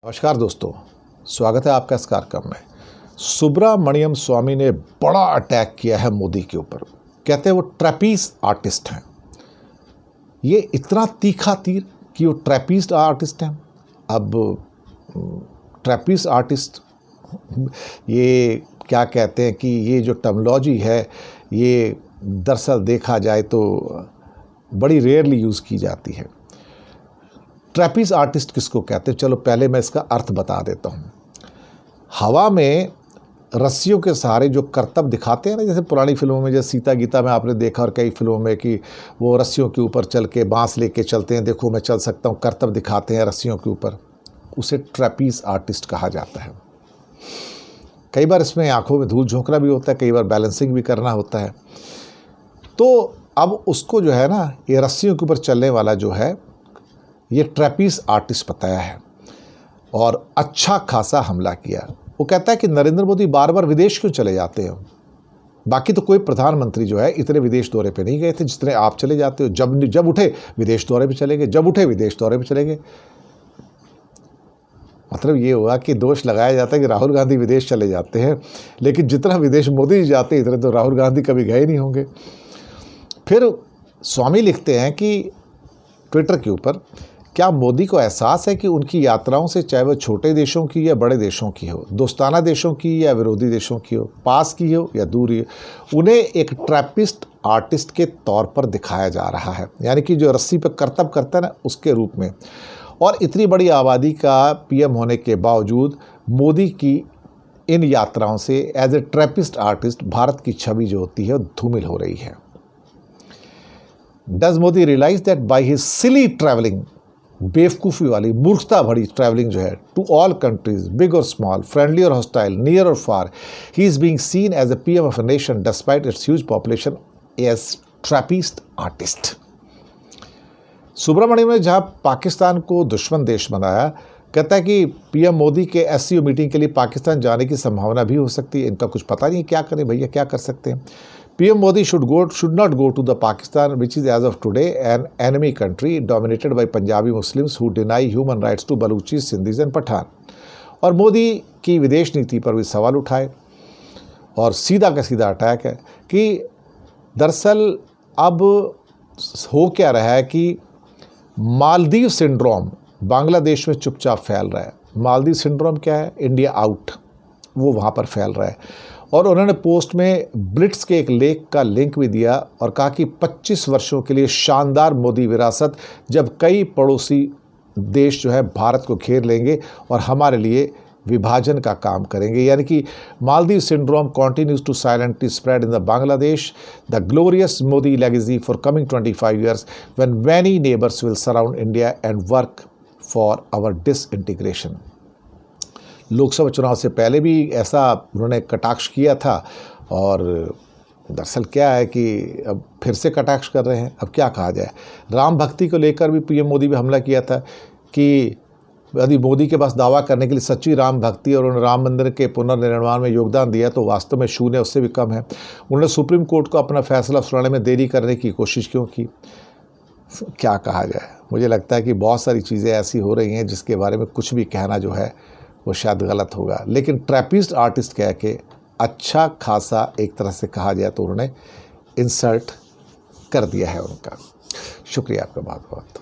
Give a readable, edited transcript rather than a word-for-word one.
नमस्कार दोस्तों, स्वागत है आपका इस कार्यक्रम में। सुब्रमण्यम स्वामी ने बड़ा अटैक किया है मोदी के ऊपर। कहते हैं वो ट्रैपीज आर्टिस्ट हैं। ये इतना तीखा तीर कि वो ट्रैपीज आर्टिस्ट हैं। अब ट्रैपीज आर्टिस्ट, ये क्या कहते हैं कि ये जो टर्मिनोलॉजी है ये दरअसल देखा जाए तो बड़ी रेयरली यूज़ की जाती है। ट्रैपीज आर्टिस्ट किसको कहते हैं? चलो पहले मैं इसका अर्थ बता देता हूँ। हवा में रस्सियों के सहारे जो करतब दिखाते हैं ना, जैसे पुरानी फिल्मों में, जैसे सीता गीता में आपने देखा और कई फिल्मों में कि वो रस्सियों के ऊपर चल के बांस लेके चलते हैं, देखो मैं चल सकता हूँ, करतब दिखाते हैं रस्सियों के ऊपर, उसे ट्रैपीज आर्टिस्ट कहा जाता है। कई बार इसमें आँखों में धूल झोंकना भी होता है, कई बार बैलेंसिंग भी करना होता है। तो अब उसको जो है ना, ये रस्सियों के ऊपर चलने वाला जो है ये ट्रैपीज आर्टिस्ट बताया है और अच्छा खासा हमला किया। वो कहता है कि नरेंद्र मोदी बार बार विदेश क्यों चले जाते हो? बाकी तो कोई प्रधानमंत्री जो है इतने विदेश दौरे पे नहीं गए थे जितने आप चले जाते हो। जब उठे विदेश दौरे पे चले गए, जब उठे विदेश दौरे पे चले गए। मतलब ये हुआ कि दोष लगाया जाता है कि राहुल गांधी विदेश चले जाते हैं, लेकिन जितना विदेश मोदी जाते हैं इतने तो राहुल गांधी कभी गए नहीं होंगे। फिर स्वामी लिखते हैं कि ट्विटर के ऊपर, क्या मोदी को एहसास है कि उनकी यात्राओं से, चाहे वह छोटे देशों की या बड़े देशों की हो, दोस्ताना देशों की या विरोधी देशों की हो, पास की हो या दूर हो, उन्हें एक ट्रैपिस्ट आर्टिस्ट के तौर पर दिखाया जा रहा है। यानी कि जो रस्सी पर करतब करता है ना, उसके रूप में। और इतनी बड़ी आबादी का पीएम होने के बावजूद मोदी की इन यात्राओं से as a trapeze artist Bharat की छवि जो होती है धूमिल हो रही है। Does Modi realise that by his silly travelling, बेवकूफ़ी वाली मूर्खता भरी ट्रैवलिंग जो है, टू ऑल कंट्रीज, बिग और स्मॉल, फ्रेंडली और हॉस्टाइल, नियर और far, he is being seen as a PM of a nation despite its huge population as trapeze artist. Subramanian ने जहाँ पाकिस्तान को दुश्मन देश बनाया, कहता है कि पीएम मोदी के एससीओ मीटिंग के लिए पाकिस्तान जाने की संभावना भी हो सकती है। इनका कुछ पता नहीं क्या करें भैया, क्या कर सकते हैं। PM Modi should not go to the Pakistan, which is as of today an enemy country dominated by Punjabi Muslims who deny human rights to Baluchis, Sindhis and Pathan। और मोदी की विदेश नीति पर भी सवाल उठाए और सीधा का सीधा अटैक है कि दरअसल अब हो क्या रहा है कि मालदीव सिंड्रोम बांग्लादेश में चुपचाप फैल रहा है। मालदीव सिंड्रोम क्या है? इंडिया आउट, वो वहाँ पर फैल रहा है। और उन्होंने पोस्ट में ब्लिट्स के एक लेख का लिंक भी दिया और कहा कि 25 वर्षों के लिए शानदार मोदी विरासत, जब कई पड़ोसी देश जो है भारत को घेर लेंगे और हमारे लिए विभाजन का काम करेंगे। यानी कि Maldives syndrome continues to silently spread in the Bangladesh, the glorious Modi legacy for coming 25 years when many neighbours will surround India and work for our disintegration. Lok Sabha चुनाव से पहले भी ऐसा उन्होंने कटाक्ष किया था और दरअसल क्या है कि अब फिर से कटाक्ष कर रहे हैं। अब क्या कहा जाए, राम भक्ति को लेकर भी पीएम मोदी भी हमला किया था कि यदि मोदी के पास दावा करने के लिए सच्ची राम भक्ति और उन्होंने राम मंदिर के पुनर्निर्माण में योगदान दिया तो वास्तव में शून्य, उससे भी कम है। उन्होंने सुप्रीम कोर्ट को अपना फैसला सुनाने में देरी करने की कोशिश क्यों की? क्या कहा जाए, मुझे लगता है कि बहुत सारी चीज़ें ऐसी हो रही हैं जिसके बारे में कुछ भी कहना जो है वो शायद गलत होगा। लेकिन ट्रैपिस्ट आर्टिस्ट कह के अच्छा खासा एक तरह से कहा जाए तो उन्होंने इंसल्ट कर दिया है उनका। शुक्रिया आपका बहुत बहुत।